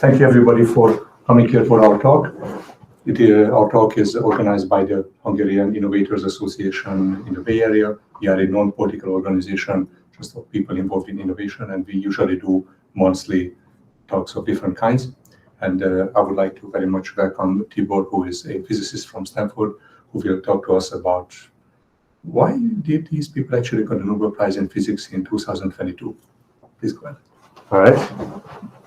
Thank you everybody for coming here for our talk. Our talk is organized by the Hungarian Innovators Association in the Bay Area. We are a non-political organization just of people involved in innovation, and we usually do monthly talks of different kinds. And I would like to very much welcome Tibor, who is a physicist from Stanford, who will talk to us about why did these people actually got the Nobel Prize in Physics in 2022. Please go ahead. All right.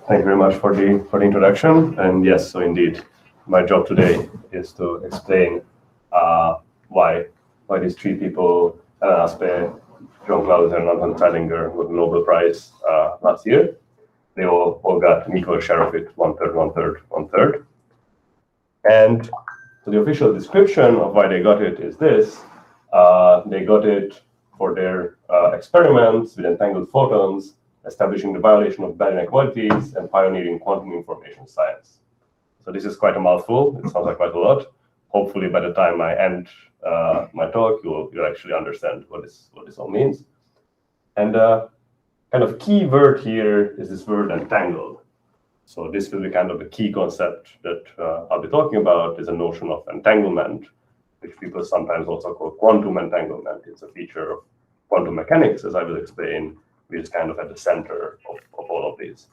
Thank you very much for the introduction. And yes, so indeed, my job today is to explain why these three people, Alan Aspe, John Clauser, and Anton Zeilinger, got the Nobel Prize last year. They all got an equal share of it, 1/3, 1/3, 1/3. And so the official description of why they got it is this. They got it for their experiments with entangled photons, establishing the violation of Bell inequalities, and pioneering quantum information science. So this is quite a mouthful. It sounds like quite a lot. Hopefully, by the time I end my talk, you'll actually understand what this all means. And kind of key word here is this word entangled. So this will be kind of the key concept that I'll be talking about, is a notion of entanglement, which people sometimes also call quantum entanglement. It's a feature of quantum mechanics, as I will explain, which is kind of at the center of all of these.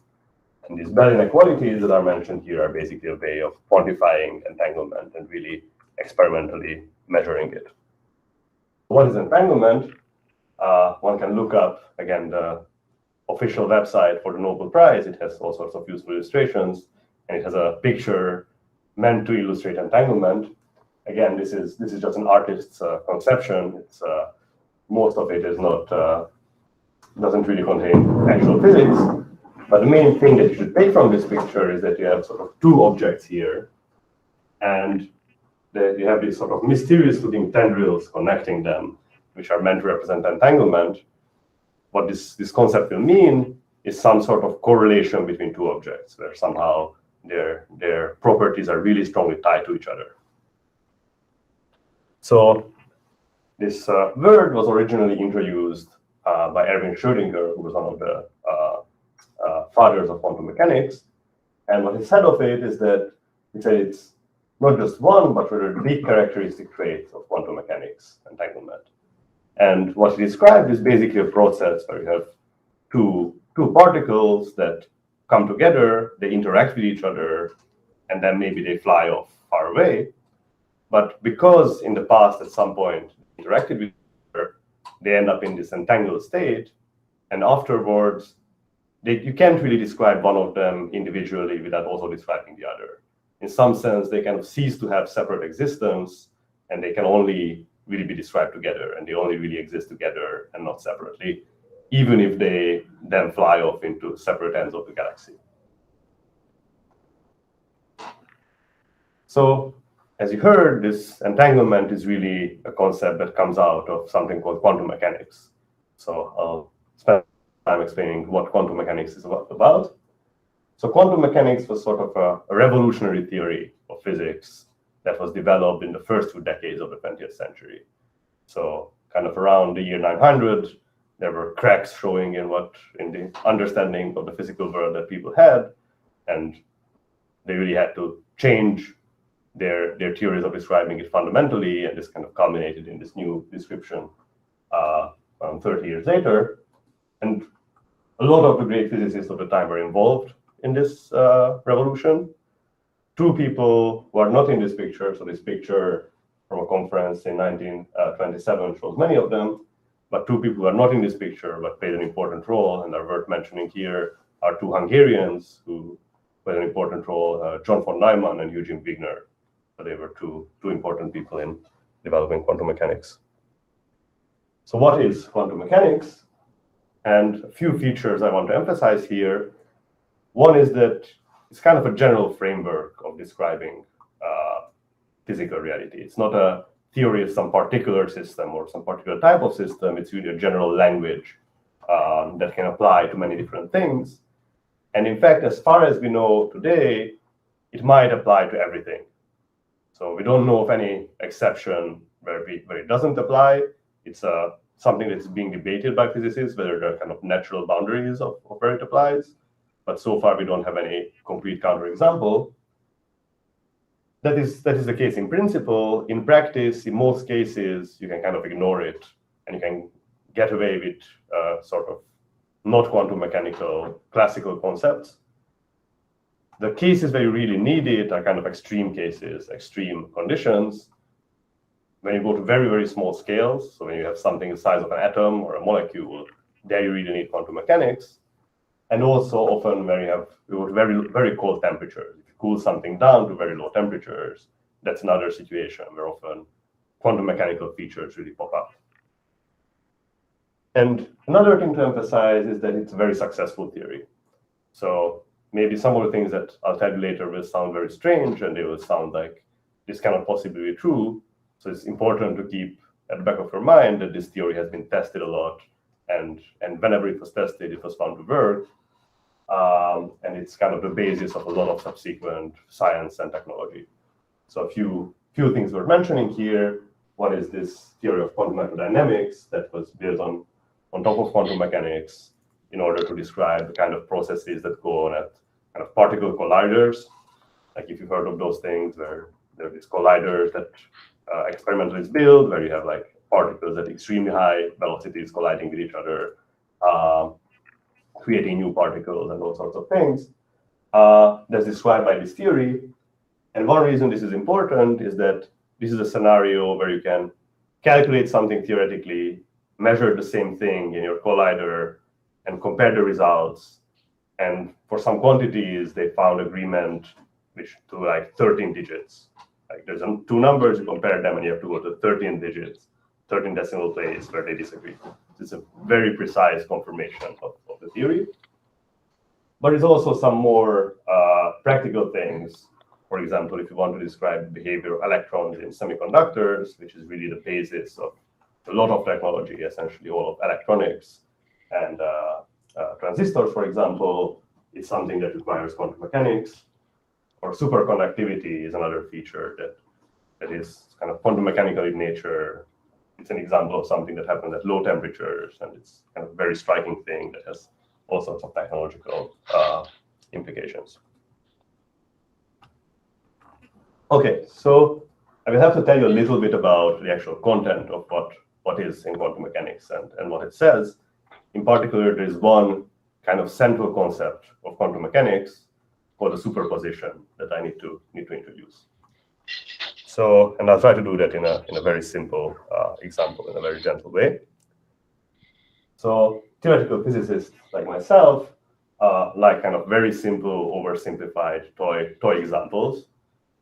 And these Bell inequalities that are mentioned here are basically a way of quantifying entanglement and really experimentally measuring it. What is entanglement? One can look up, again, the official website for the Nobel Prize. It has all sorts of useful illustrations, and it has a picture meant to illustrate entanglement. Again, this is just an artist's conception. It's most of it is not doesn't really contain actual physics. But the main thing that you should take from this picture is that you have sort of two objects here, and that you have these sort of mysterious-looking tendrils connecting them, which are meant to represent entanglement. What this concept will mean is some sort of correlation between two objects, where somehow their properties are really strongly tied to each other. So this word was originally introduced by Erwin Schrödinger, who was one of the fathers of quantum mechanics. And what he said of it is that he said it's not just one, but rather the big characteristic trait of quantum mechanics, entanglement. And what he described is basically a process where you have two particles that come together, they interact with each other, and then maybe they fly off far away. But because in the past, at some point, they interacted with each other, they end up in this entangled state, and afterwards, you can't really describe one of them individually without also describing the other. In some sense, they kind of cease to have separate existence, and they can only really be described together, and they only really exist together and not separately, even if they then fly off into separate ends of the galaxy. So, as you heard, this entanglement is really a concept that comes out of something called quantum mechanics. So I'll spend time explaining what quantum mechanics is about. So quantum mechanics was sort of a revolutionary theory of physics that was developed in the first 2 decades of the 20th century. So kind of around the year 900, there were cracks showing in the understanding of the physical world that people had, and they really had to change their theories of describing it fundamentally, and this kind of culminated in this new description around 30 years later. And a lot of the great physicists of the time were involved in this revolution. 2 people who are not in this picture, so this picture from a conference in 1927 shows many of them, but 2 people who are not in this picture but played an important role and are worth mentioning here are 2 Hungarians who played an important role, John von Neumann and Eugene Wigner. So they were two important people in developing quantum mechanics. So what is quantum mechanics? And a few features I want to emphasize here. One is that it's kind of a general framework of describing physical reality. It's not a theory of some particular system or some particular type of system. It's really a general language that can apply to many different things. And in fact, as far as we know today, it might apply to everything. So we don't know of any exception where it doesn't apply. It's something that's being debated by physicists, whether there are kind of natural boundaries of where it applies. but so far we don't have any concrete counterexample. That is the case in principle. In practice, in most cases, you can kind of ignore it, and you can get away with sort of not quantum mechanical classical concepts. The cases where you really need it are kind of extreme cases, extreme conditions. When you go to very, very small scales, so when you have something the size of an atom or a molecule, there you really need quantum mechanics. And also often where you go to very, very cold temperatures. If you cool something down to very low temperatures, that's another situation where often quantum mechanical features really pop up. And another thing to emphasize is that it's a very successful theory. So maybe some of the things that I'll tell you later will sound very strange, and they will sound like this cannot possibly be true. So it's important to keep at the back of your mind that this theory has been tested a lot, and whenever it was tested, it was found to work. And it's kind of the basis of a lot of subsequent science and technology. So a few things worth mentioning here. One is this theory of quantum microdynamics that was built on top of quantum mechanics in order to describe the kind of processes that go on at kind of particle colliders. Like if you've heard of those things where there are these colliders that experimentalists build, where you have like particles at extremely high velocities colliding with each other, creating new particles and all sorts of things. That's described by this theory. And one reason this is important is that this is a scenario where you can calculate something theoretically, measure the same thing in your collider, and compare the results. And for some quantities, they found agreement to like 13 digits. Like there's two numbers, you compare them, and you have to go to 13 digits, 13 decimal place where they disagree. It's a very precise confirmation of the theory. But there's also some more practical things. For example, if you want to describe the behavior of electrons in semiconductors, which is really the basis of a lot of technology, essentially all of electronics and transistors, for example, is something that requires quantum mechanics. Or superconductivity is another feature that is kind of quantum mechanical in nature. It's an example of something that happens at low temperatures, and it's kind of a very striking thing that has all sorts of technological implications. Okay, so I will have to tell you a little bit about the actual content of what is in quantum mechanics and what it says. In particular, there is one kind of central concept of quantum mechanics called the superposition that I need to introduce. So, and I'll try to do that in a very simple example, in a very gentle way. So, theoretical physicists like myself like kind of very simple, oversimplified toy examples.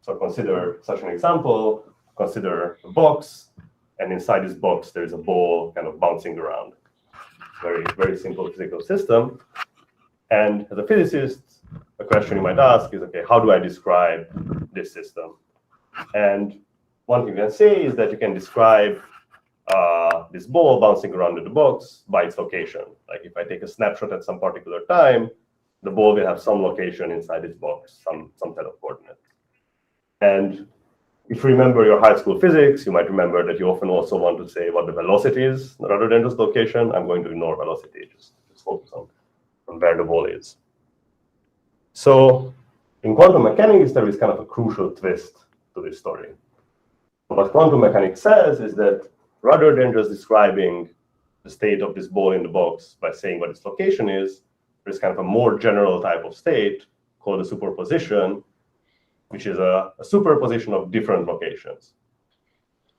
So consider such an example, consider a box, and inside this box there is a ball kind of bouncing around. Very, very simple physical system. And as a physicist, a question you might ask is, okay, how do I describe this system? And one thing you can say is that you can describe this ball bouncing around in the box by its location. Like if I take a snapshot at some particular time, the ball will have some location inside its box, some set of coordinates. And if you remember your high school physics, you might remember that you often also want to say what the velocity is rather than just location. I'm going to ignore velocity, just focus on where the ball is. So in quantum mechanics, there is kind of a crucial twist to this story. What quantum mechanics says is that rather than just describing the state of this ball in the box by saying what its location is, there's kind of a more general type of state called a superposition, which is a superposition of different locations.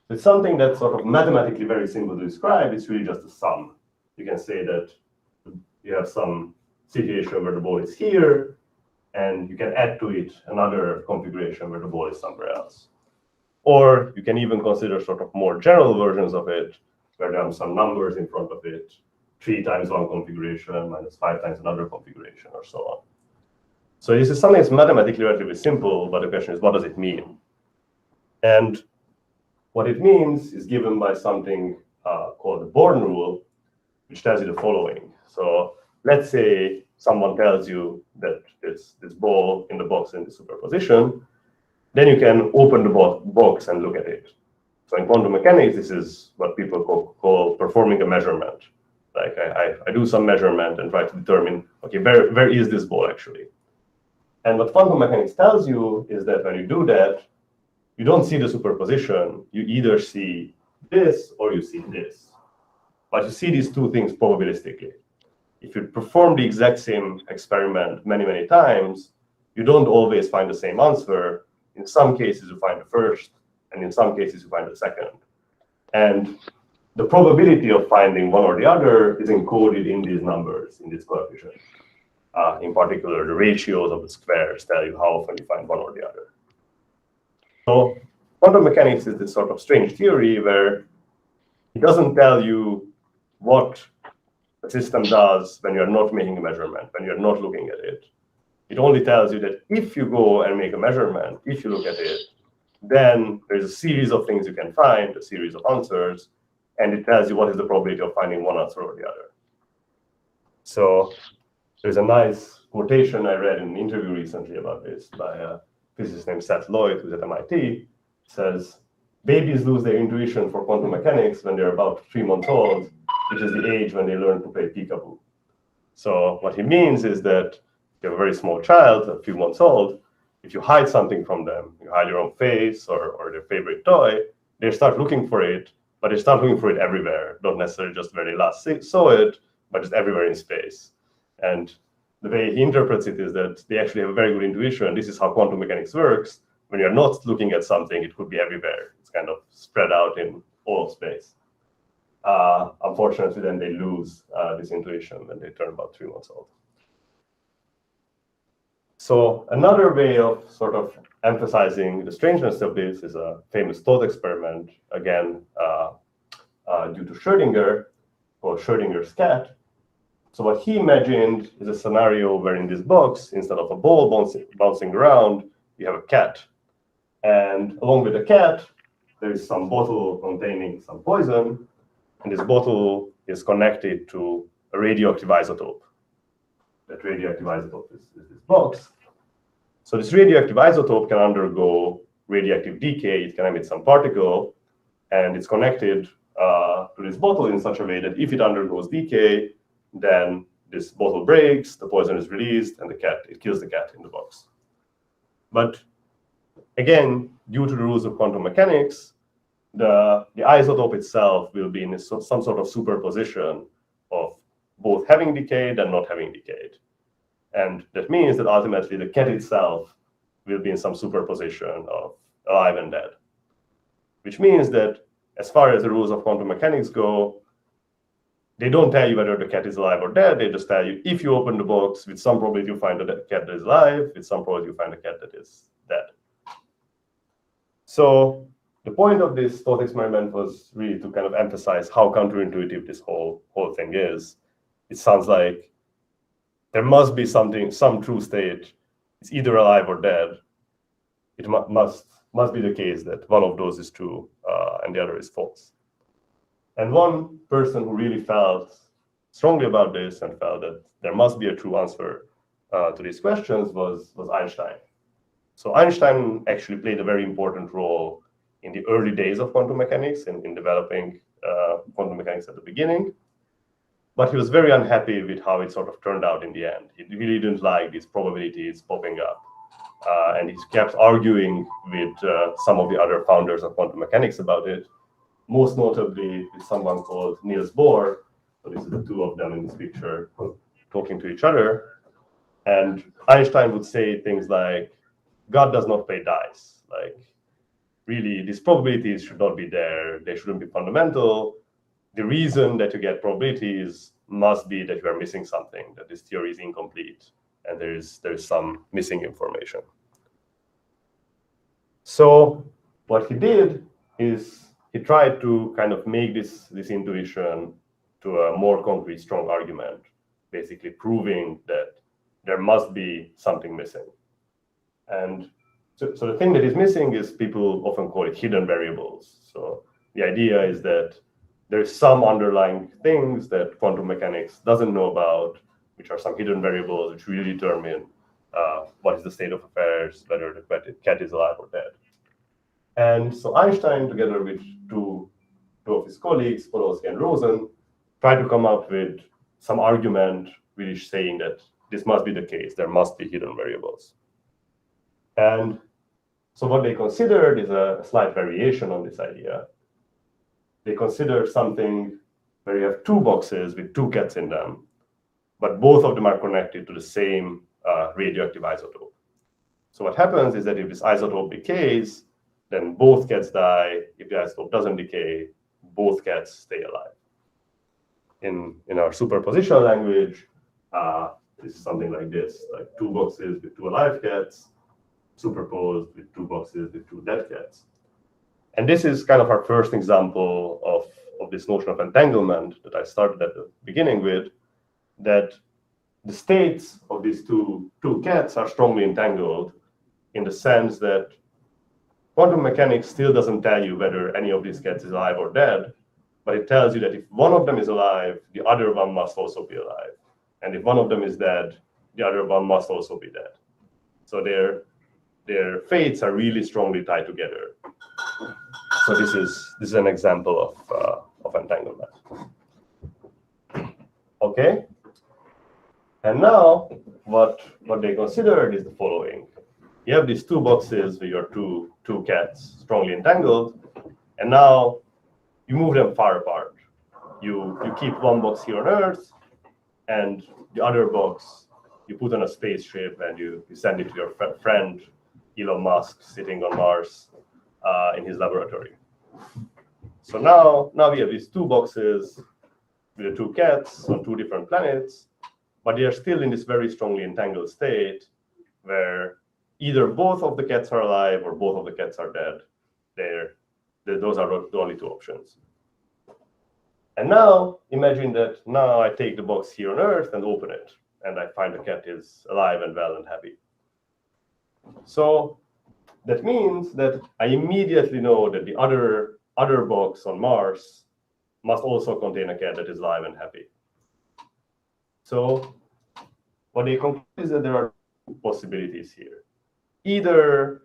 It's something that's sort of mathematically very simple to describe. It's really just a sum. You can say that you have some situation where the ball is here, and you can add to it another configuration where the ball is somewhere else. Or you can even consider sort of more general versions of it, where there are some numbers in front of it, 3 times one configuration minus 5 times another configuration, or so on. So this is something that's mathematically relatively simple, but the question is, what does it mean? And what it means is given by something called the Born rule, which tells you the following. So let's say someone tells you that this ball in the box in the superposition, then you can open the box and look at it. So in quantum mechanics, this is what people call performing a measurement. Like I do some measurement and try to determine, okay, where is this ball actually? And what quantum mechanics tells you is that when you do that, you don't see the superposition. You either see this or you see this. But you see these two things probabilistically. If you perform the exact same experiment many, many times, you don't always find the same answer. In some cases, you find the first, and in some cases, you find the second. And the probability of finding one or the other is encoded in these numbers, in these coefficients. In particular, the ratios of the squares tell you how often you find one or the other. So quantum mechanics is this sort of strange theory where it doesn't tell you what the system does when you're not making a measurement, when you're not looking at it. It only tells you that if you go and make a measurement, if you look at it, then there's a series of things you can find, a series of answers, and it tells you what is the probability of finding one answer or the other. So there's a nice quotation I read in an interview recently about this by a physicist named Seth Lloyd, who's at MIT. It says, babies lose their intuition for quantum mechanics when they're about 3 months old, which is the age when they learn to play peekaboo. So what he means is that if you have a very small child, a few months old, if you hide something from them, you hide your own face or their favorite toy, they start looking for it, but they start looking for it everywhere, not necessarily just where they last saw it, but just everywhere in space. And the way he interprets it is that they actually have a very good intuition. This is how quantum mechanics works. When you're not looking at something, it could be everywhere. It's kind of spread out in all of space. Unfortunately, then they lose this intuition when they turn about 3 months old. So another way of sort of emphasizing the strangeness of this is a famous thought experiment, again, due to Schrödinger, called Schrödinger's cat. So what he imagined is a scenario where in this box, instead of a ball bouncing around, you have a cat. And along with the cat, there is some bottle containing some poison, and this bottle is connected to a radioactive isotope. That radioactive isotope is this box. So this radioactive isotope can undergo radioactive decay. It can emit some particle, and it's connected to this bottle in such a way that if it undergoes decay, then this bottle breaks, the poison is released, and it kills the cat in the box. But again, due to the rules of quantum mechanics, the isotope itself will be in some sort of superposition of both having decayed and not having decayed. And that means that ultimately the cat itself will be in some superposition of alive and dead. Which means that as far as the rules of quantum mechanics go, they don't tell you whether the cat is alive or dead. They just tell you if you open the box, with some probability you find a cat that is alive, with some probability you find a cat that is dead. So the point of this thought experiment was really to kind of emphasize how counterintuitive this whole thing is. It sounds like there must be some true state. It's either alive or dead. It must be the case that one of those is true and the other is false. And one person who really felt strongly about this and felt that there must be a true answer to these questions was Einstein. So Einstein actually played a very important role in the early days of quantum mechanics and in developing quantum mechanics at the beginning. But he was very unhappy with how it sort of turned out in the end. He really didn't like these probabilities popping up. And he kept arguing with some of the other founders of quantum mechanics about it, most notably with someone called Niels Bohr. So this is the two of them in this picture talking to each other. And Einstein would say things like, God does not play dice. Like, really, these probabilities should not be there. They shouldn't be fundamental. The reason that you get probabilities must be that you are missing something, that this theory is incomplete, and there is some missing information. So what he did is he tried to kind of make this intuition to a more concrete, strong argument, basically proving that there must be something missing. And so the thing that is missing is people often call it hidden variables. So the idea is that there's some underlying things that quantum mechanics doesn't know about, which are some hidden variables which really determine what is the state of affairs, whether the cat is alive or dead. And so Einstein, together with two of his colleagues, Podolsky and Rosen, try to come up with some argument really saying that this must be the case. There must be hidden variables. And so what they considered is a slight variation on this idea. They considered something where you have two boxes with two cats in them, but both of them are connected to the same radioactive isotope. So what happens is that if this isotope decays, then both cats die. If the isotope doesn't decay, both cats stay alive. In our superposition language, this is something like this, like two boxes with two alive cats superposed with two boxes with two dead cats. And this is kind of our first example of this notion of entanglement that I started at the beginning with, that the states of these two cats are strongly entangled in the sense that quantum mechanics still doesn't tell you whether any of these cats is alive or dead, but it tells you that if one of them is alive, the other one must also be alive. And if one of them is dead, the other one must also be dead. So their fates are really strongly tied together. So this is an example of entanglement. Okay. And now what they considered is the following. You have these two boxes with your two cats strongly entangled, and now you move them far apart. You keep one box here on Earth, and the other box you put on a spaceship and you send it to your friend Elon Musk sitting on Mars in his laboratory. So now we have these two boxes with the two cats on two different planets, but they are still in this very strongly entangled state where either both of the cats are alive or both of the cats are dead. Those are the only two options. And now imagine that now I take the box here on Earth and open it, and I find the cat is alive and well and happy. So that means that I immediately know that the other box on Mars must also contain a cat that is alive and happy. So what they conclude is that there are two possibilities here. Either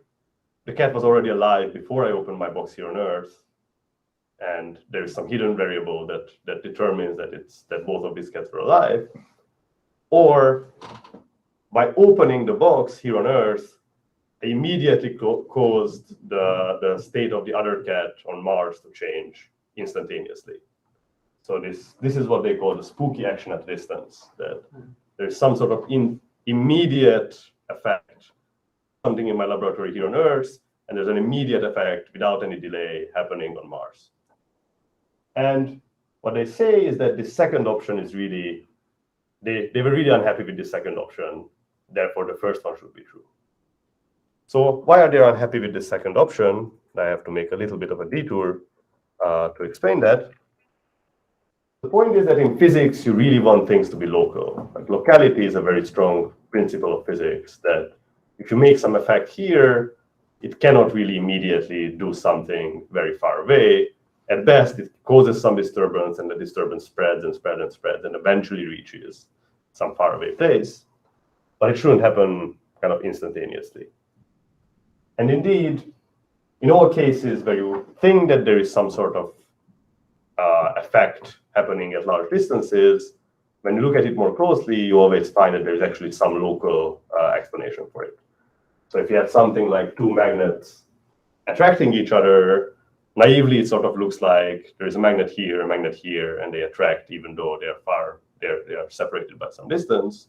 the cat was already alive before I opened my box here on Earth, and there is some hidden variable that determines that both of these cats were alive, or by opening the box here on Earth, I immediately caused the state of the other cat on Mars to change instantaneously. So this is what they call the spooky action at distance, that there's some sort of immediate effect, something in my laboratory here on Earth, and there's an immediate effect without any delay happening on Mars. And what they say is that the second option is really, they were really unhappy with the second option, therefore the first one should be true. So why are they unhappy with the second option? I have to make a little bit of a detour to explain that. The point is that in physics, you really want things to be local. Like locality is a very strong principle of physics, that if you make some effect here, it cannot really immediately do something very far away. At best, it causes some disturbance, and the disturbance spreads and spreads and spreads and eventually reaches some faraway place. But it shouldn't happen kind of instantaneously. And indeed, in all cases where you think that there is some sort of effect happening at large distances, when you look at it more closely, you always find that there's actually some local explanation for it. So if you have something like two magnets attracting each other, naively it sort of looks like there is a magnet here, and they attract even though they are far, they are separated by some distance.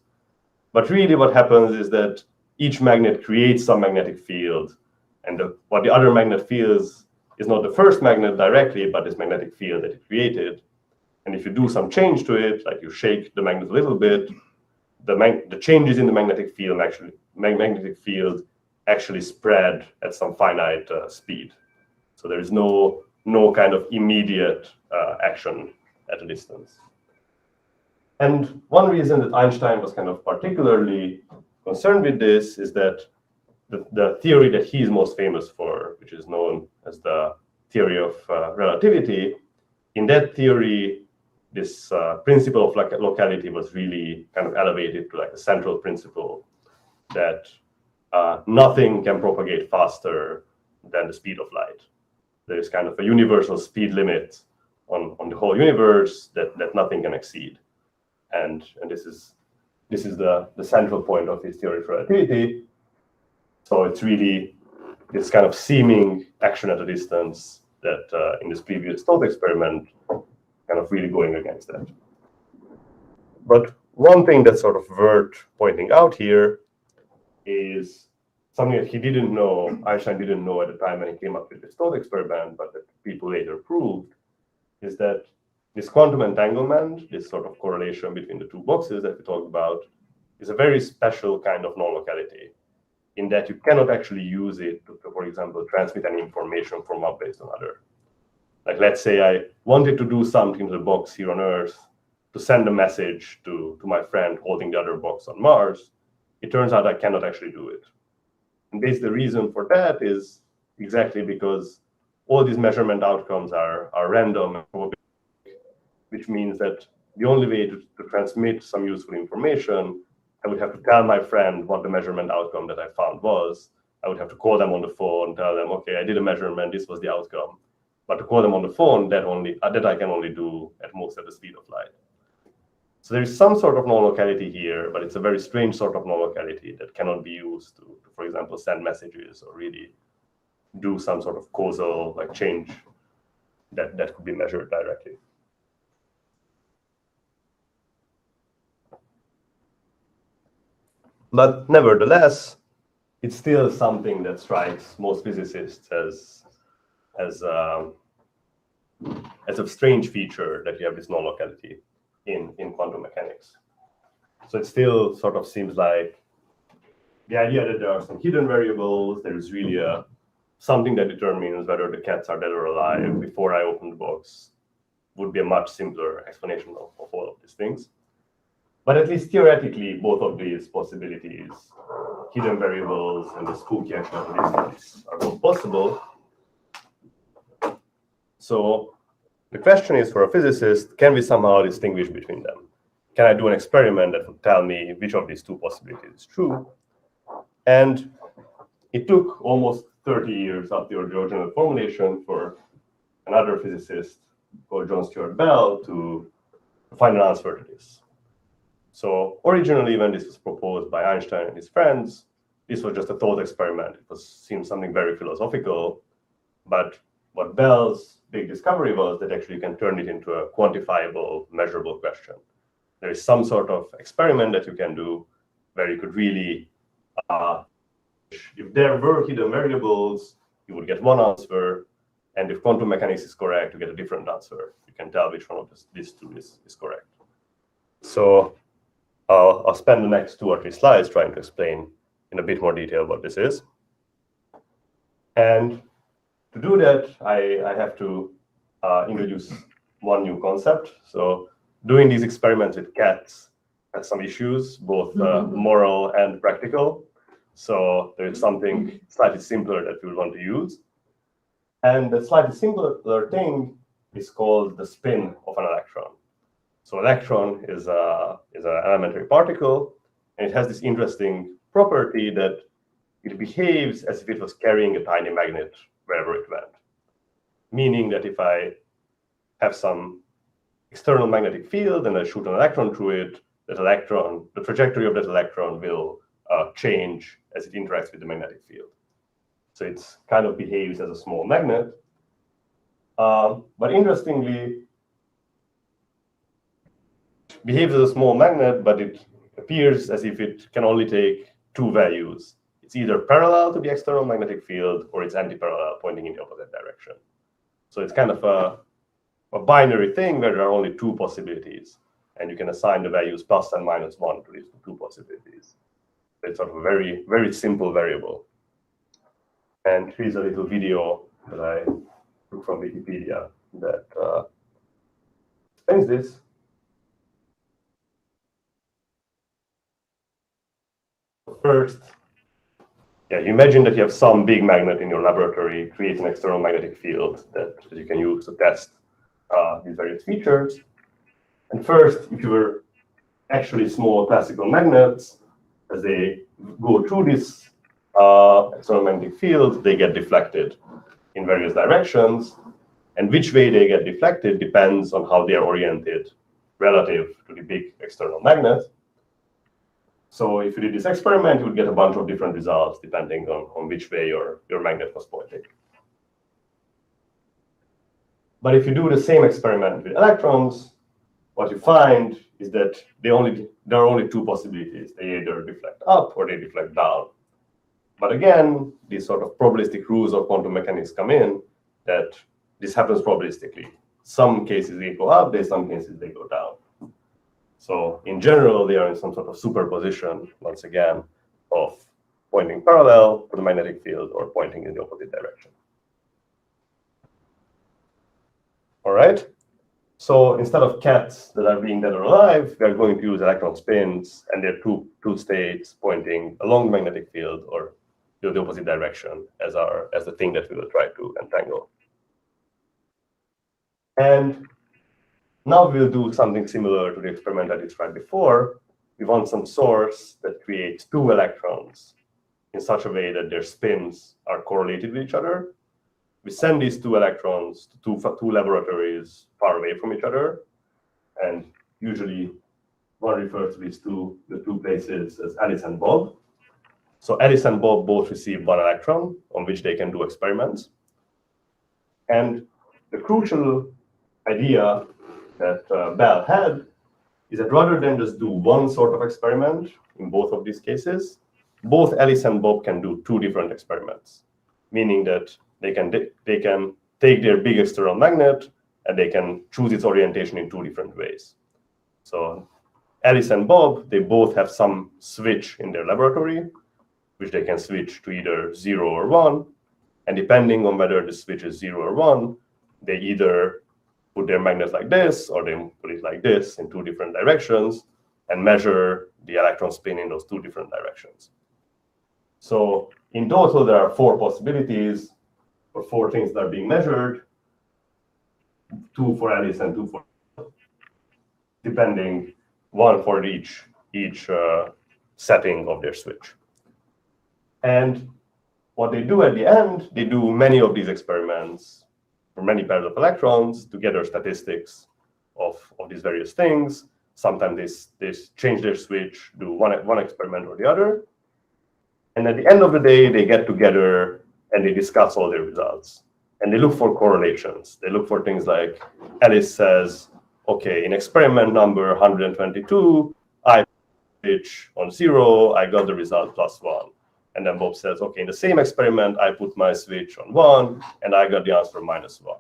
But really what happens is that each magnet creates some magnetic field, and what the other magnet feels is not the first magnet directly, but this magnetic field that it created. And if you do some change to it, like you shake the magnet a little bit, the changes in the magnetic field actually spread at some finite speed. So there is no kind of immediate action at a distance. And one reason that Einstein was kind of particularly concerned with this is that the theory that he's most famous for, which is known as the theory of relativity, in that theory, this principle of locality was really kind of elevated to like a central principle, that nothing can propagate faster than the speed of light. There is kind of a universal speed limit on the whole universe that nothing can exceed. And this is the central point of his theory of relativity. So it's really this kind of seeming action at a distance that in this previous thought experiment kind of really going against that. But one thing that's sort of worth pointing out here is something that he didn't know, Einstein didn't know at the time when he came up with this thought experiment, but that people later proved, is that this quantum entanglement, this sort of correlation between the two boxes that we talked about, is a very special kind of non-locality, in that you cannot actually use it to, for example, transmit any information from one place to another. Like, let's say I wanted to do something to the box here on Earth to send a message to my friend holding the other box on Mars. It turns out I cannot actually do it. And basically the reason for that is exactly because all these measurement outcomes are random, which means that the only way to transmit some useful information, I would have to tell my friend what the measurement outcome that I found was. I would have to call them on the phone, tell them, okay, I did a measurement, this was the outcome. But to call them on the phone, that I can only do at most at the speed of light. So there is some sort of non-locality here, but it's a very strange sort of non-locality that cannot be used to, for example, send messages or really do some sort of causal like change that could be measured directly. But nevertheless, it's still something that strikes most physicists as a strange feature that you have this non-locality in quantum mechanics. So it still sort of seems like the idea that there are some hidden variables, there is really something that determines whether the cats are dead or alive before I open the box, would be a much simpler explanation of all of these things. But at least theoretically, both of these possibilities, hidden variables and the spooky action of the distance, are both possible. So the question is, for a physicist, can we somehow distinguish between them? Can I do an experiment that would tell me which of these two possibilities is true? And it took almost 30 years after the original formulation for another physicist called John Stuart Bell to find an answer to this. So originally, when this was proposed by Einstein and his friends, this was just a thought experiment. It seemed something very philosophical. But what Bell's big discovery was that actually you can turn it into a quantifiable, measurable question. There is some sort of experiment that you can do where you could really, if there were hidden variables, you would get one answer. And if quantum mechanics is correct, you get a different answer. You can tell which one of these two is correct. So I'll spend the next 2 or 3 slides trying to explain in a bit more detail what this is. And to do that, I have to introduce one new concept. So doing these experiments with cats has some issues, both moral and practical. So there's something slightly simpler that we want to use. And the slightly simpler thing is called the spin of an electron. So electron is an elementary particle, and it has this interesting property that it behaves as if it was carrying a tiny magnet wherever it went. Meaning that if I have some external magnetic field and I shoot an electron through it, that electron, the trajectory of that electron will change as it interacts with the magnetic field. So it kind of behaves as a small magnet. But interestingly, it behaves as a small magnet, but it appears as if it can only take 2 values. It's either parallel to the external magnetic field or it's anti-parallel, pointing in the opposite direction. So it's kind of a binary thing where there are only 2 possibilities, and you can assign the values plus and minus 1 to these 2 possibilities. It's sort of a very, very simple variable. And here's a little video that I took from Wikipedia that explains this. First, you imagine that you have some big magnet in your laboratory, create an external magnetic field that you can use to test these various features. And first, if you were actually small classical magnets, as they go through this external magnetic field, they get deflected in various directions. And which way they get deflected depends on how they are oriented relative to the big external magnet. So if you did this experiment, you would get a bunch of different results depending on which way your magnet was pointing. But if you do the same experiment with electrons, what you find is that there are only two possibilities. They either deflect up or they deflect down. But again, these sort of probabilistic rules of quantum mechanics come in that this happens probabilistically. Some cases they go up, some cases they go down. So in general, they are in some sort of superposition, once again, of pointing parallel to the magnetic field or pointing in the opposite direction. All right. So instead of cats that are being dead or alive, we are going to use electron spins and their two states pointing along the magnetic field or the opposite direction as the thing that we will try to entangle. And now we'll do something similar to the experiment I described before. We want some source that creates two electrons in such a way that their spins are correlated with each other. We send these two electrons to two laboratories far away from each other. And usually one refers to the two places as Alice and Bob. So Alice and Bob both receive one electron on which they can do experiments. And the crucial idea that Bell had is that rather than just do one sort of experiment in both of these cases, both Alice and Bob can do two different experiments, meaning that they can take their big external magnet and they can choose its orientation in two different ways. So Alice and Bob, they both have some switch in their laboratory, which they can switch to either 0 or 1. And depending on whether the switch is 0 or 1, they either put their magnet like this or they put it like this in two different directions and measure the electron spin in those two different directions. So in total, there are four possibilities or four things that are being measured, two for Alice and two for Bob, depending one for each setting of their switch. And what they do at the end, they do many of these experiments for many pairs of electrons to gather statistics of these various things. Sometimes they change their switch, do one experiment or the other. And at the end of the day, they get together and they discuss all their results. And they look for correlations. They look for things like Alice says, okay, in experiment number 122, I switch on 0, I got the result +1. And then Bob says, okay, in the same experiment, I put my switch on 1, and I got the answer -1.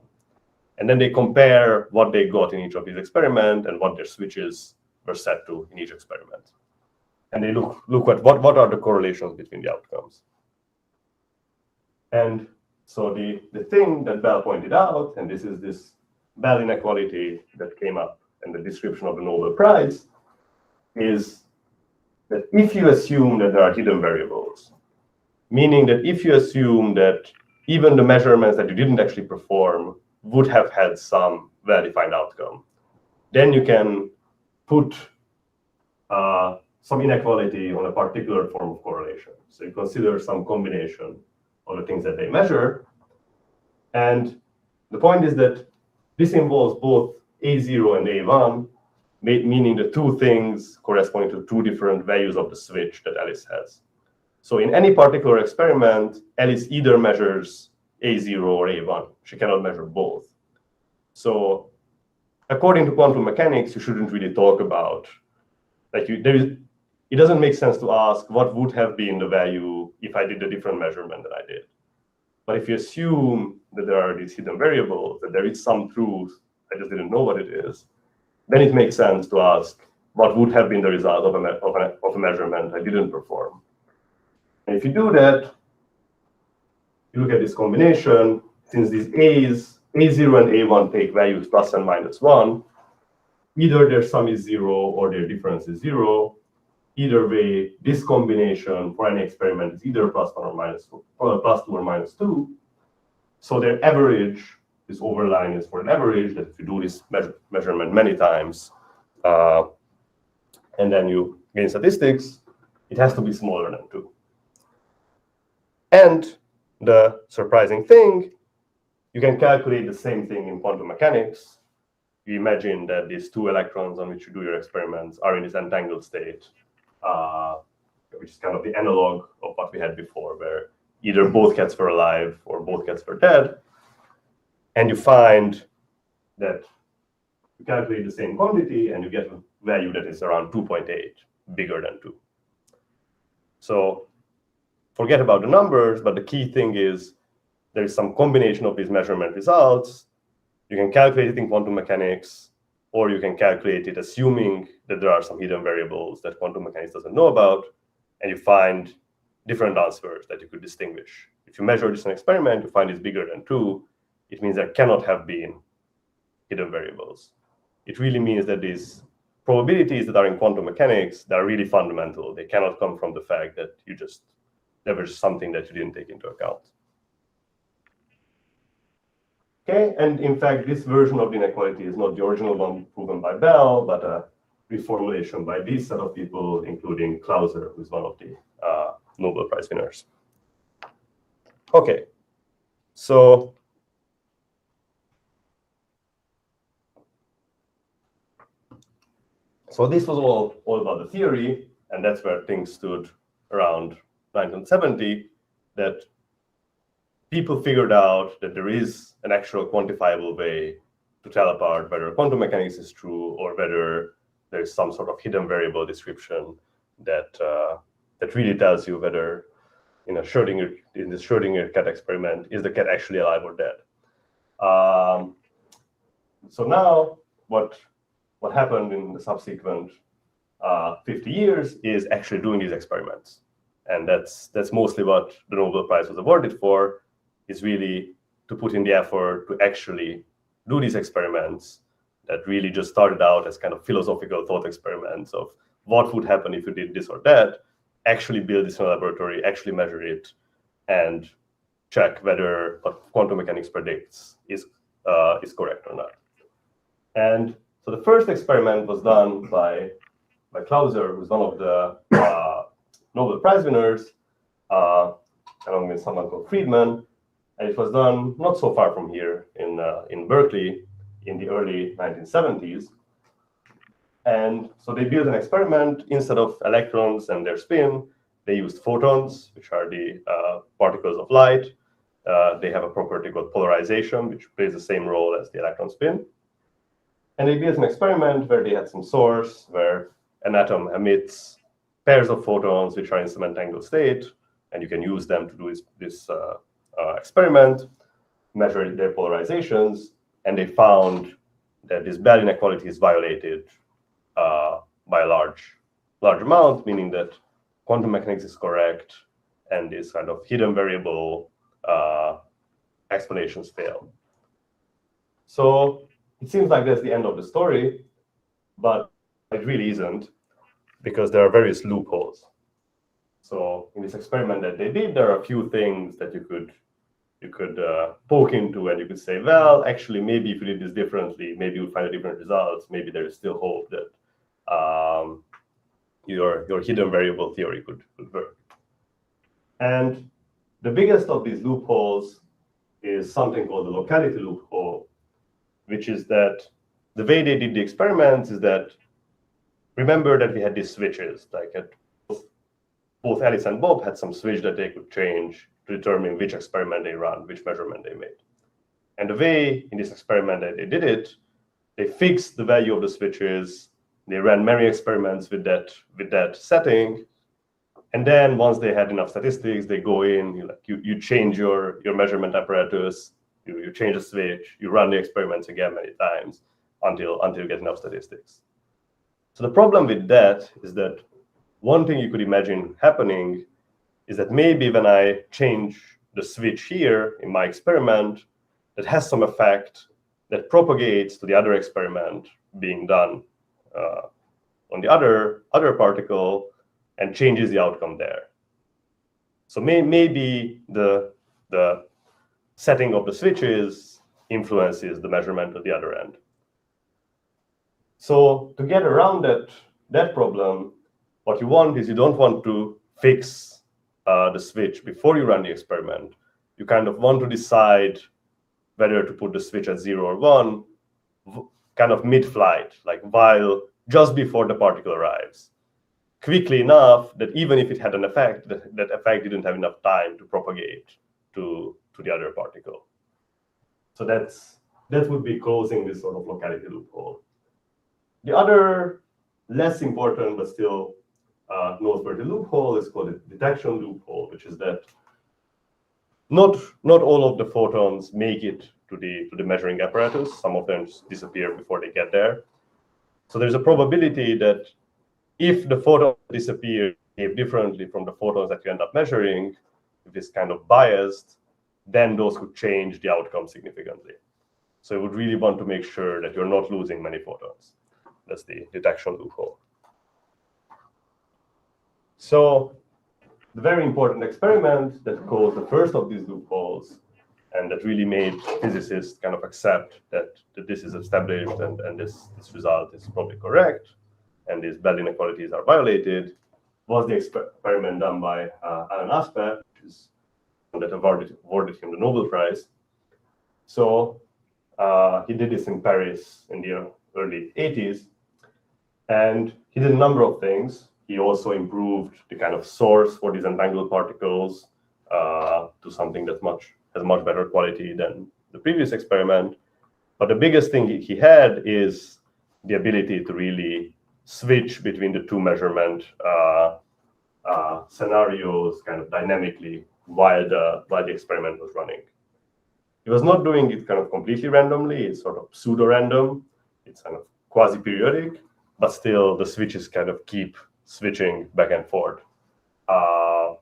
And then they compare what they got in each of these experiments and what their switches were set to in each experiment. And they look at what are the correlations between the outcomes. And so the thing that Bell pointed out, and this is this Bell inequality that came up in the description of the Nobel Prize, is that if you assume that there are hidden variables, meaning that if you assume that even the measurements that you didn't actually perform would have had some well-defined outcome, then you can put some inequality on a particular form of correlation. So you consider some combination of the things that they measure. And the point is that this involves both A0 and A1, meaning the two things corresponding to two different values of the switch that Alice has. So in any particular experiment, Alice either measures A0 or A1. She cannot measure both. So according to quantum mechanics, you shouldn't really talk about, it doesn't make sense to ask what would have been the value if I did a different measurement than I did. But if you assume that there are these hidden variables, that there is some truth, I just didn't know what it is, then it makes sense to ask what would have been the result of a measurement I didn't perform. And if you do that, you look at this combination, since these A's, A0 and A1 take values +1 and -1, either their sum is 0 or their difference is 0. Either way, this combination for any experiment is either +1 or -2, or +2 or -2. So their average, this overline is for an average, that if you do this measurement many times, and then you gain statistics, it has to be smaller than 2. And the surprising thing, you can calculate the same thing in quantum mechanics. You imagine that these two electrons on which you do your experiments are in this entangled state, which is kind of the analog of what we had before, where either both cats were alive or both cats were dead. And you find that you calculate the same quantity and you get a value that is around 2.8, bigger than 2. So forget about the numbers, but the key thing is there is some combination of these measurement results. You can calculate it in quantum mechanics, or you can calculate it assuming that there are some hidden variables that quantum mechanics doesn't know about, and you find different answers that you could distinguish. If you measure this in an experiment, you find it's bigger than 2, it means there cannot have been hidden variables. It really means that these probabilities that are in quantum mechanics, they're really fundamental. They cannot come from the fact that there was something that you didn't take into account. Okay, and in fact, this version of the inequality is not the original one proven by Bell, but a reformulation by this set of people, including Clauser, who's one of the Nobel Prize winners. Okay, so this was all about the theory, and that's where things stood around 1970, that people figured out that there is an actual quantifiable way to tell apart whether quantum mechanics is true or whether there's some sort of hidden variable description that really tells you whether in this Schrödinger cat experiment, is the cat actually alive or dead. So now what happened in the subsequent 50 years is actually doing these experiments. And that's mostly what the Nobel Prize was awarded for, is really to put in the effort to actually do these experiments that really just started out as kind of philosophical thought experiments of what would happen if you did this or that, actually build this in a laboratory, actually measure it, and check whether what quantum mechanics predicts is correct or not. And so the first experiment was done by Clauser, who's one of the Nobel Prize winners, along with someone called Friedman. And it was done not so far from here in Berkeley in the early 1970s. And so they built an experiment. Instead of electrons and their spin, they used photons, which are the particles of light. They have a property called polarization, which plays the same role as the electron spin. And they built an experiment where they had some source where an atom emits pairs of photons which are in some entangled state, and you can use them to do this experiment, measure their polarizations, and they found that this Bell inequality is violated by a large amount, meaning that quantum mechanics is correct and this kind of hidden variable explanations fail. So it seems like that's the end of the story, but it really isn't, because there are various loopholes. So in this experiment that they did, there are a few things that you could poke into, and you could say, well, actually, maybe if you did this differently, maybe you'll find a different results. Maybe there is still hope that your hidden variable theory could work. And the biggest of these loopholes is something called the locality loophole, which is that the way they did the experiments is that, remember that we had these switches, like both Alice and Bob had some switch that they could change to determine which experiment they run, which measurement they made. And the way in this experiment that they did it, they fixed the value of the switches, they ran many experiments with that setting, and then once they had enough statistics, they go in, you change your measurement apparatus, you change the switch, you run the experiments again many times until you get enough statistics. So the problem with that is that one thing you could imagine happening is that maybe when I change the switch here in my experiment, that has some effect that propagates to the other experiment being done on the other particle and changes the outcome there. So maybe the setting of the switches influences the measurement at the other end. So to get around that problem, what you want is you don't want to fix the switch before you run the experiment. You kind of want to decide whether to put the switch at 0 or 1, kind of mid-flight, like while just before the particle arrives, quickly enough that even if it had an effect, that effect didn't have enough time to propagate to the other particle. So that would be closing this sort of locality loophole. The other less important but still noteworthy loophole is called the detection loophole, which is that not all of the photons make it to the measuring apparatus. Some of them just disappear before they get there. So there's a probability that if the photons disappear differently from the photons that you end up measuring, if it's kind of biased, then those could change the outcome significantly. So you would really want to make sure that you're not losing many photons. That's the detection loophole. So the very important experiment that caused the first of these loopholes and that really made physicists kind of accept that this is established and this result is probably correct and these Bell inequalities are violated was the experiment done by Alan Aspect, which is that awarded him the Nobel Prize. So he did this in Paris in the early 80s, and he did a number of things. He also improved the kind of source for these entangled particles to something that has much better quality than the previous experiment. But the biggest thing he had is the ability to really switch between the two measurement scenarios kind of dynamically while the experiment was running. He was not doing it kind of completely randomly. It's sort of pseudo-random. It's kind of quasi-periodic, but still the switches kind of keep switching back and forth,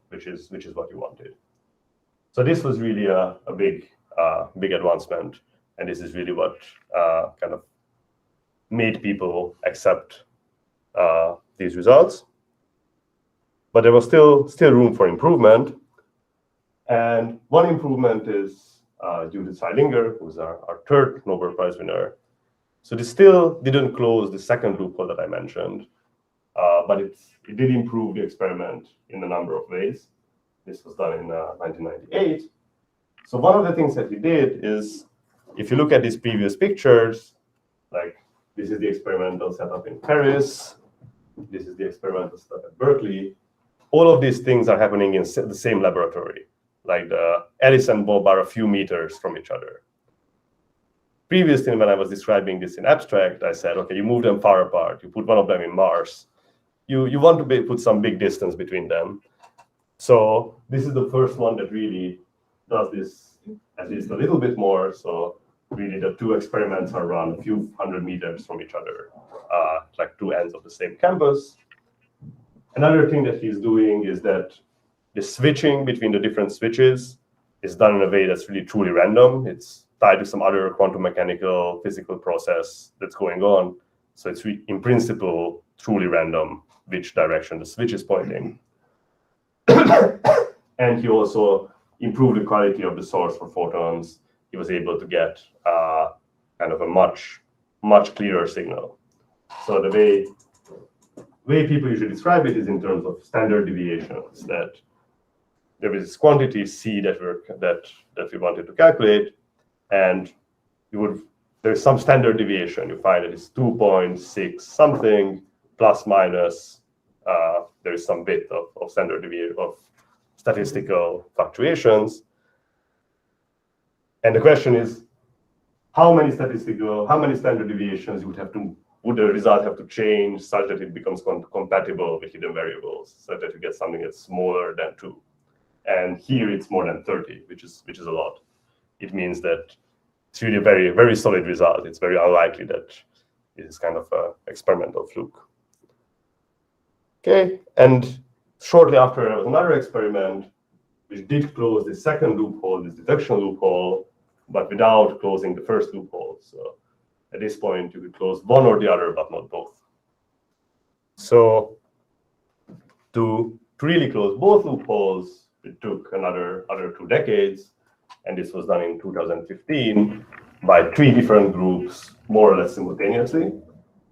which is what you wanted. So this was really a big advancement, and this is really what kind of made people accept these results. But there was still room for improvement, and one improvement is Judith Seilinger, who's our third Nobel Prize winner. So this still didn't close the second loophole that I mentioned, but it did improve the experiment in a number of ways. This was done in 1998. So one of the things that he did is, if you look at these previous pictures, like this is the experimental setup in Paris, this is the experimental setup at Berkeley, all of these things are happening in the same laboratory. Like the Alice and Bob are a few meters from each other. Previously, when I was describing this in abstract, I said, okay, you move them far apart. You put one of them in Mars. You want to put some big distance between them. So this is the first one that really does this at least a little bit more. So really the two experiments are run a few hundred meters from each other, like two ends of the same campus. Another thing that he's doing is that the switching between the different switches is done in a way that's really truly random. It's tied to some other quantum mechanical physical process that's going on. So it's in principle truly random which direction the switch is pointing. And he also improved the quality of the source for photons. He was able to get kind of a much clearer signal. So the way people usually describe it is in terms of standard deviations, that there is this quantity C that we wanted to calculate, and there's some standard deviation. You find that it's 2.6 something plus minus. There is some bit of standard deviation of statistical fluctuations, and the question is, how many standard deviations would the result have to change such that it becomes compatible with hidden variables, so that you get something that's smaller than 2. And here it's more than 30, which is a lot. It means that it's really a very, very solid result. It's very unlikely that it is kind of an experimental fluke. Okay, and shortly after, there was another experiment which did close the second loophole, this detection loophole, but without closing the first loophole. So at this point, you could close one or the other, but not both. So to really close both loopholes, it took another 2 decades, and this was done in 2015 by 3 different groups, more or less simultaneously.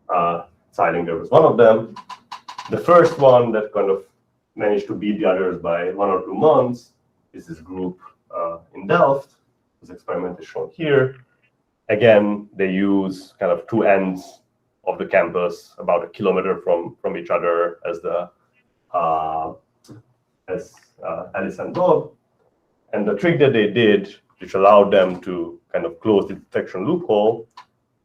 Seilinger was one of them. The first one that kind of managed to beat the others by 1 or 2 months is this group in Delft, This experiment is shown here. Again, they use kind of two ends of the campus, about a kilometer from each other, as the Alice and Bob. And the trick that they did, which allowed them to kind of close the detection loophole.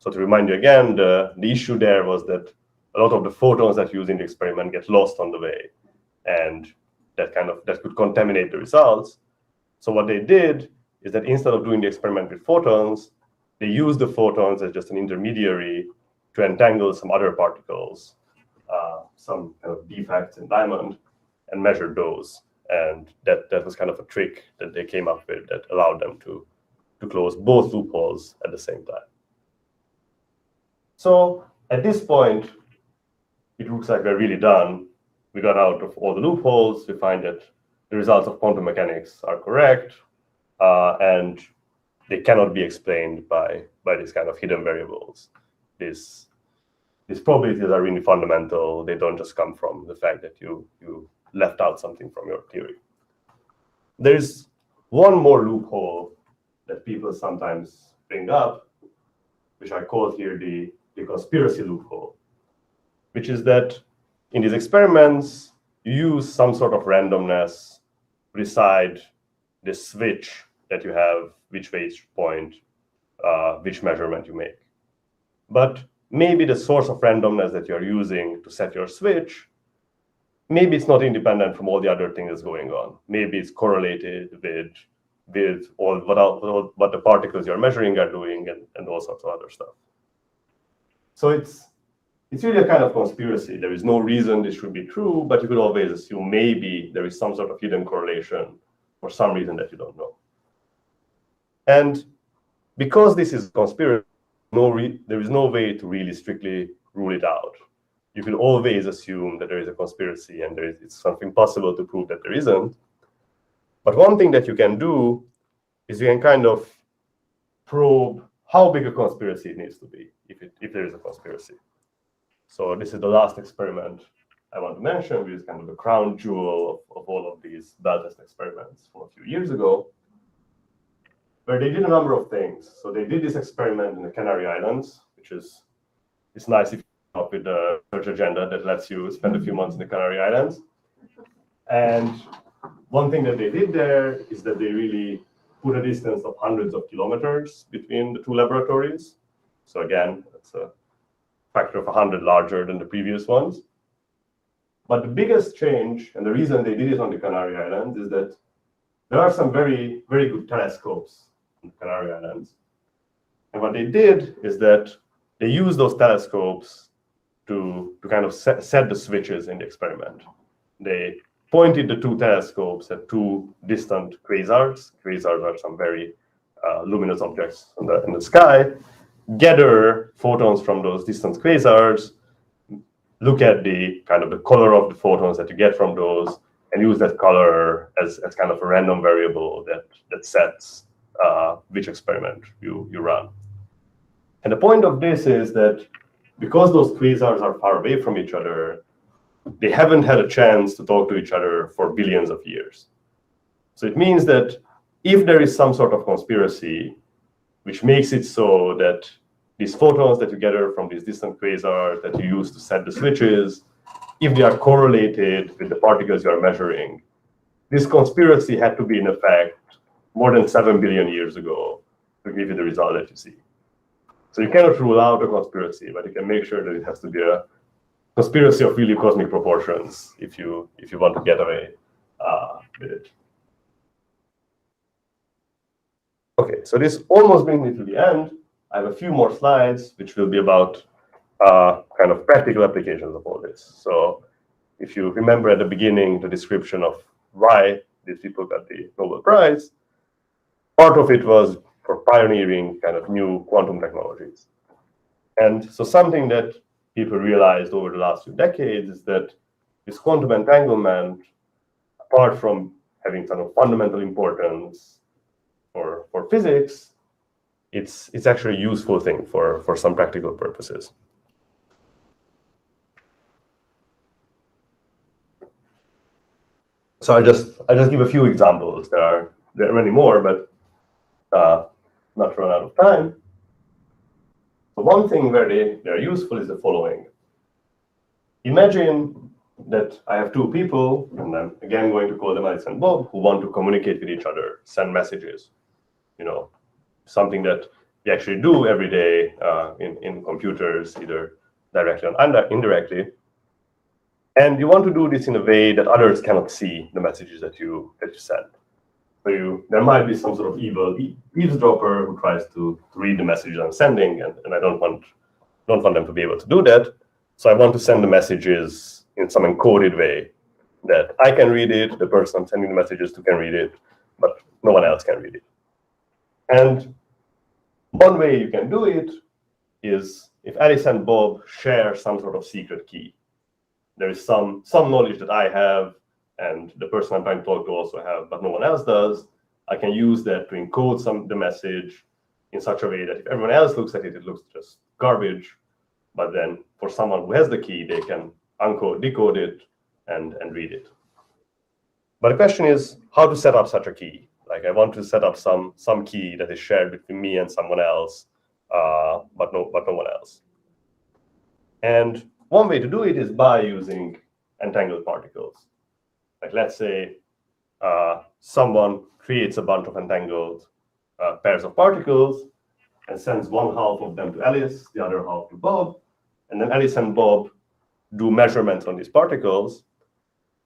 So to remind you again, the issue there was that a lot of the photons that you use in the experiment get lost on the way, and that could contaminate the results. So what they did is that instead of doing the experiment with photons, they used the photons as just an intermediary to entangle some other particles, some kind of defects in diamond, and measured those. And that was kind of a trick that they came up with that allowed them to close both loopholes at the same time. So at this point, it looks like we're really done. We got out of all the loopholes. We find that the results of quantum mechanics are correct, and they cannot be explained by these kind of hidden variables. These probabilities are really fundamental. They don't just come from the fact that you left out something from your theory. There's one more loophole that people sometimes bring up, which I call here the conspiracy loophole, which is that in these experiments, you use some sort of randomness to decide the switch that you have, which way to point, which measurement you make. But maybe the source of randomness that you're using to set your switch, maybe it's not independent from all the other things that's going on. Maybe it's correlated with all what the particles you're measuring are doing and all sorts of other stuff. So it's really a kind of conspiracy. There is no reason this should be true, but you could always assume maybe there is some sort of hidden correlation for some reason that you don't know. And because this is a conspiracy, there is no way to really strictly rule it out. You can always assume that there is a conspiracy and it's something possible to prove that there isn't. But one thing that you can do is you can kind of probe how big a conspiracy it needs to be, if there is a conspiracy. So this is the last experiment I want to mention, which is kind of the crown jewel of all of these bell test experiments from a few years ago, where they did a number of things. So they did this experiment in the Canary Islands, which is nice if you come up with a research agenda that lets you spend a few months in the Canary Islands. And one thing that they did there is that they really put a distance of hundreds of kilometers between the two laboratories. So again, it's a factor of 100 larger than the previous ones. But the biggest change, and the reason they did it on the Canary Islands, is that there are some very, very good telescopes on the Canary Islands. And what they did is that they used those telescopes to kind of set the switches in the experiment. They pointed the two telescopes at two distant quasars. Quasars are some very luminous objects in the sky. Gather photons from those distant quasars, look at the kind of the color of the photons that you get from those, and use that color as kind of a random variable that sets which experiment you run. And the point of this is that because those quasars are far away from each other, they haven't had a chance to talk to each other for billions of years. So it means that if there is some sort of conspiracy, which makes it so that these photons that you gather from these distant quasars that you use to set the switches, if they are correlated with the particles you are measuring, this conspiracy had to be in effect more than 7 billion years ago to give you the result that you see. So you cannot rule out a conspiracy, but you can make sure that it has to be a conspiracy of really cosmic proportions if you want to get away with it. Okay, so this almost brings me to the end. I have a few more slides, which will be about kind of practical applications of all this. So if you remember at the beginning the description of why these people got the Nobel Prize, part of it was for pioneering kind of new quantum technologies. And so something that people realized over the last few decades is that this quantum entanglement, apart from having kind of fundamental importance for physics, it's actually a useful thing for some practical purposes. So I just give a few examples. There are many more, but not run out of time. So one thing where they're useful is the following. Imagine that I have two people, and I'm again going to call them Alice and Bob, who want to communicate with each other, send messages, something that we actually do every day in computers, either directly or indirectly. And you want to do this in a way that others cannot see the messages that you send. So there might be some sort of evil eavesdropper who tries to read the messages I'm sending, and I don't want them to be able to do that. So I want to send the messages in some encoded way that I can read it, the person I'm sending the messages to can read it, but no one else can read it. And one way you can do it is if Alice and Bob share some sort of secret key. There is some knowledge that I have and the person I'm trying to talk to also have, but no one else does. I can use that to encode the message in such a way that if everyone else looks at it, it looks just garbage. But then for someone who has the key, they can decode it, and read it. But the question is how to set up such a key. Like I want to set up some key that is shared between me and someone else, but no one else. And one way to do it is by using entangled particles. Like let's say someone creates a bunch of entangled pairs of particles and sends one half of them to Alice, the other half to Bob, and then Alice and Bob do measurements on these particles.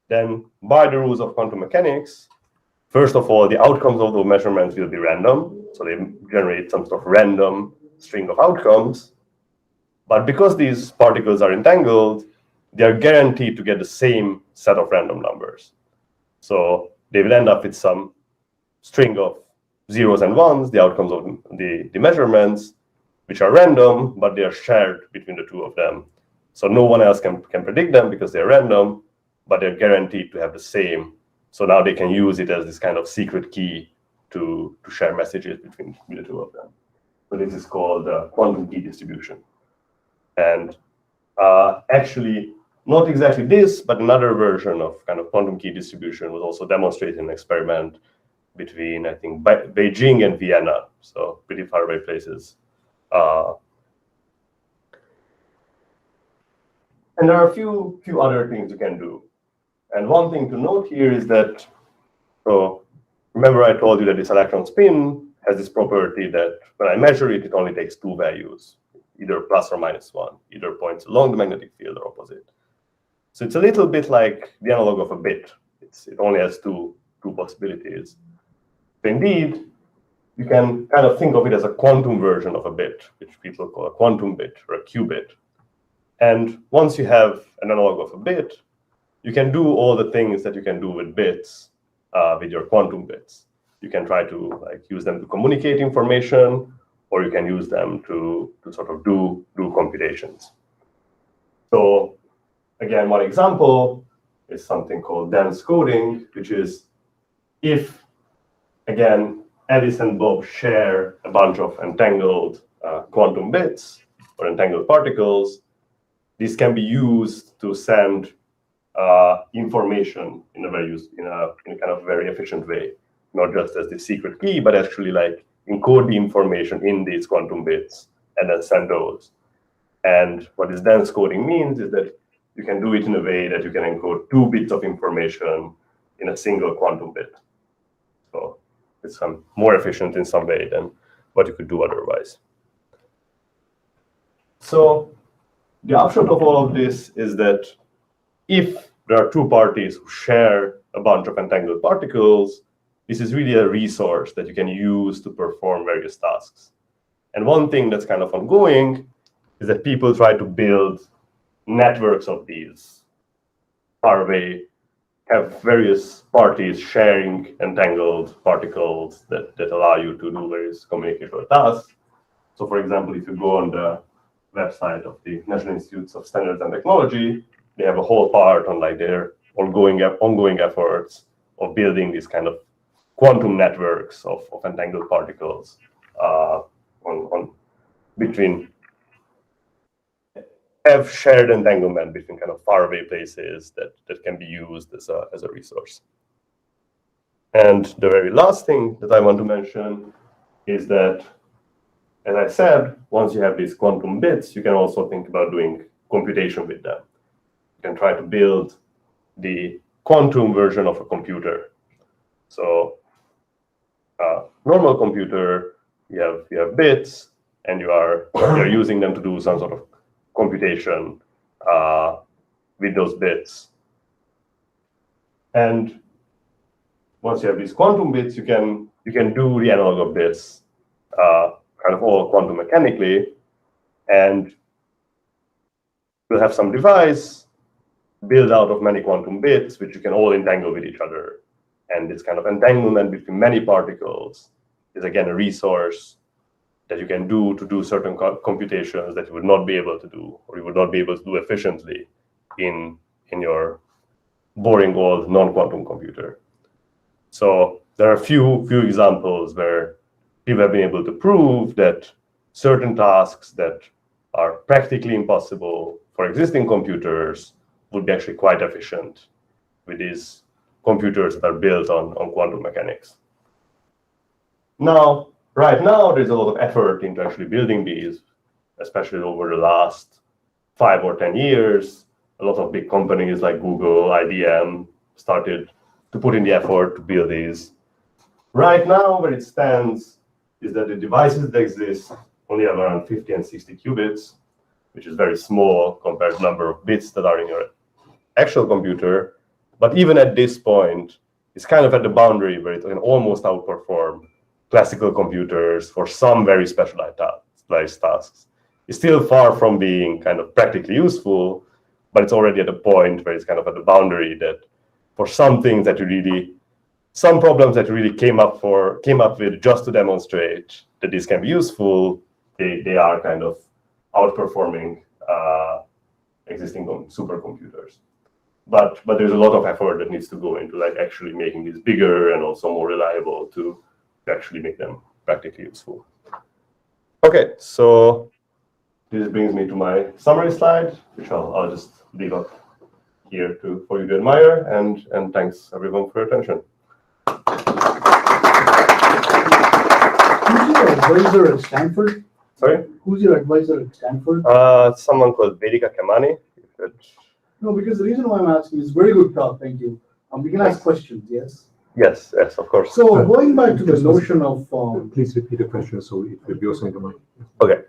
Then by the rules of quantum mechanics, first of all, the outcomes of those measurements will be random. So they generate some sort of random string of outcomes. But because these particles are entangled, they are guaranteed to get the same set of random numbers. So they will end up with some string of zeros and ones, the outcomes of the measurements, which are random, but they are shared between the two of them. So no one else can predict them because they're random, but they're guaranteed to have the same. So now they can use it as this kind of secret key to share messages between the two of them. So this is called the quantum key distribution. And actually, not exactly this, but another version of kind of quantum key distribution was also demonstrated in an experiment between, I think, Beijing and Vienna, so pretty far away places. And there are a few other things you can do. And one thing to note here is that, so remember I told you that this electron spin has this property that when I measure it, it only takes two values, either plus or minus one, either points along the magnetic field or opposite. So it's a little bit like the analog of a bit. It only has two possibilities. So indeed, you can kind of think of it as a quantum version of a bit, which people call a quantum bit or a qubit. And once you have an analog of a bit, you can do all the things that you can do with bits with your quantum bits. You can try to use them to communicate information, or you can use them to sort of do computations. So again, one example is something called dense coding, which is if, again, Alice and Bob share a bunch of entangled quantum bits or entangled particles, these can be used to send information in a kind of very efficient way, not just as the secret key, but actually encode the information in these quantum bits and then send those. And what this dense coding means is that you can do it in a way that you can encode 2 bits of information in a single quantum bit. So it's more efficient in some way than what you could do otherwise. So the upshot of all of this is that if there are 2 parties who share a bunch of entangled particles, this is really a resource that you can use to perform various tasks. And one thing that's kind of ongoing is that people try to build networks of these far away, have various parties sharing entangled particles that allow you to do various communicatory tasks. So for example, if you go on the website of the National Institutes of Standards and Technology, they have a whole part on their ongoing efforts of building these kind of quantum networks of entangled particles have shared entanglement between kind of faraway places that can be used as a resource. And the very last thing that I want to mention is that, as I said, once you have these quantum bits, you can also think about doing computation with them. You can try to build the quantum version of a computer. So normal computer, you have bits, and you're using them to do some sort of computation with those bits. And once you have these quantum bits, you can do the analog of bits kind of all quantum mechanically, and you'll have some device built out of many quantum bits, which you can all entangle with each other. And this kind of entanglement between many particles is again a resource that you can do to do certain computations that you would not be able to do, or you would not be able to do efficiently in your boring old non-quantum computer. So there are a few examples where people have been able to prove that certain tasks that are practically impossible for existing computers would be actually quite efficient with these computers that are built on quantum mechanics. Now, right now, there's a lot of effort into actually building these, especially over the last 5 or 10 years. A lot of big companies like Google, IBM started to put in the effort to build these. Right now, where it stands is that the devices that exist only have around 50 and 60 qubits, which is very small compared to the number of bits that are in your actual computer. But even at this point, it's kind of at the boundary where it can almost outperform classical computers for some very specialized tasks. It's still far from being kind of practically useful, but it's already at a point where it's kind of at the boundary that for some things that some problems that you really came up with just to demonstrate that this can be useful, they are kind of outperforming existing supercomputers. But there's a lot of effort that needs to go into like actually making these bigger and also more reliable to actually make them practically useful. Okay, so this brings me to my summary slide, which I'll just leave up here for you to admire, and thanks everyone for your attention. Who's your advisor at Stanford? Sorry? Who's your advisor at Stanford? Someone called Vedika Kemani. No, because the reason why I'm asking is very good talk, thank you. We can ask questions, yes? Yes, of course. So going back to the notion of... Please repeat the question so it will be also in the mind. Okay.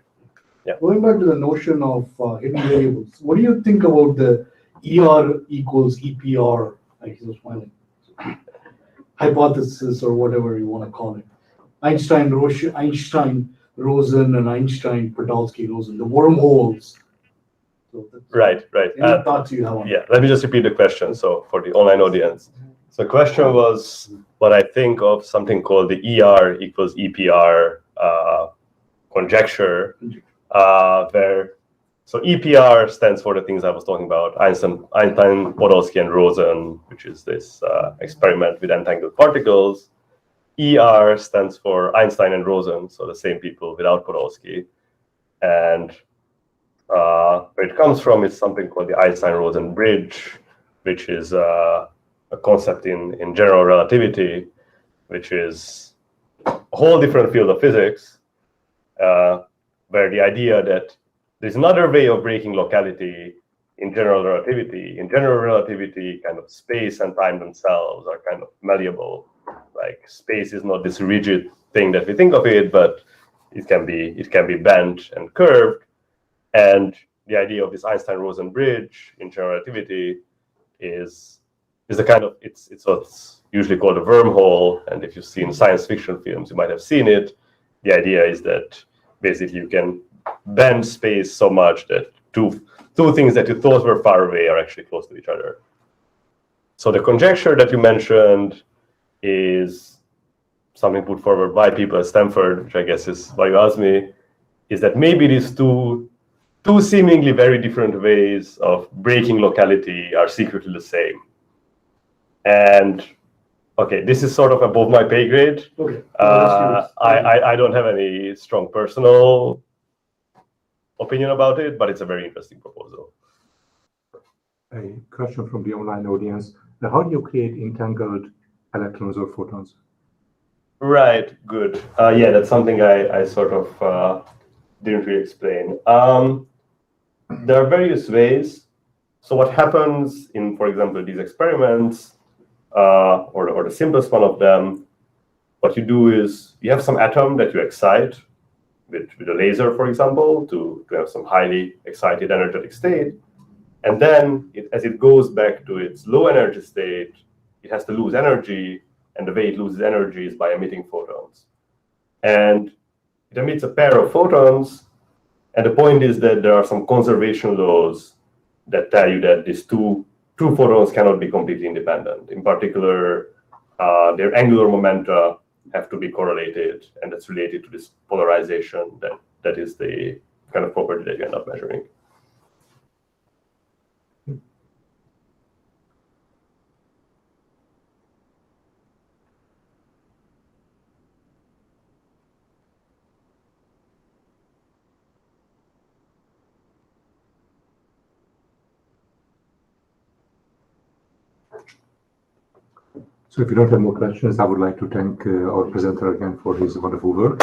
Yeah. Going back to the notion of hidden variables, what do you think about the ER equals EPR, like he's smiling, hypothesis or whatever you want to call it? Einstein, Rosen, and Einstein, Podolsky, Rosen, the wormholes. So Right. Any thoughts you have on Yeah, let me just repeat the question. So for the online audience, so the question was what I think of something called the ER equals EPR conjecture, so EPR stands for the things I was talking about, Einstein, Podolsky, and Rosen, which is this experiment with entangled particles. ER stands for Einstein and Rosen, so the same people without Podolsky. And where it comes from is something called the Einstein-Rosen bridge, which is a concept in general relativity, which is a whole different field of physics, where the idea that there's another way of breaking locality in general relativity. In general relativity, kind of space and time themselves are kind of malleable. Like space is not this rigid thing that we think of it, but it can be bent and curved. And the idea of this Einstein-Rosen bridge in general relativity is the kind of it's what's usually called a wormhole. And if you've seen science fiction films, you might have seen it. The idea is that basically you can bend space so much that two things that you thought were far away are actually close to each other. So the conjecture that you mentioned is something put forward by people at Stanford, which I guess is why you asked me, is that maybe these two seemingly very different ways of breaking locality are secretly the same. And okay, this is sort of above my pay grade. Okay. I don't have any strong personal opinion about it, but it's a very interesting proposal. A question from the online audience. Now, how do you create entangled electrons or photons? Right, good. Yeah, that's something I sort of didn't really explain. There are various ways. So what happens in, for example, these experiments, or the simplest one of them, what you do is you have some atom that you excite with a laser, for example, to have some highly excited energetic state. And then as it goes back to its low energy state, it has to lose energy. And the way it loses energy is by emitting photons. And it emits a pair of photons. And the point is that there are some conservation laws that tell you that these two photons cannot be completely independent. In particular, their angular momenta have to be correlated, and that's related to this polarization that is the kind of property that you end up measuring. So if you don't have more questions, I would like to thank our presenter again for his wonderful work.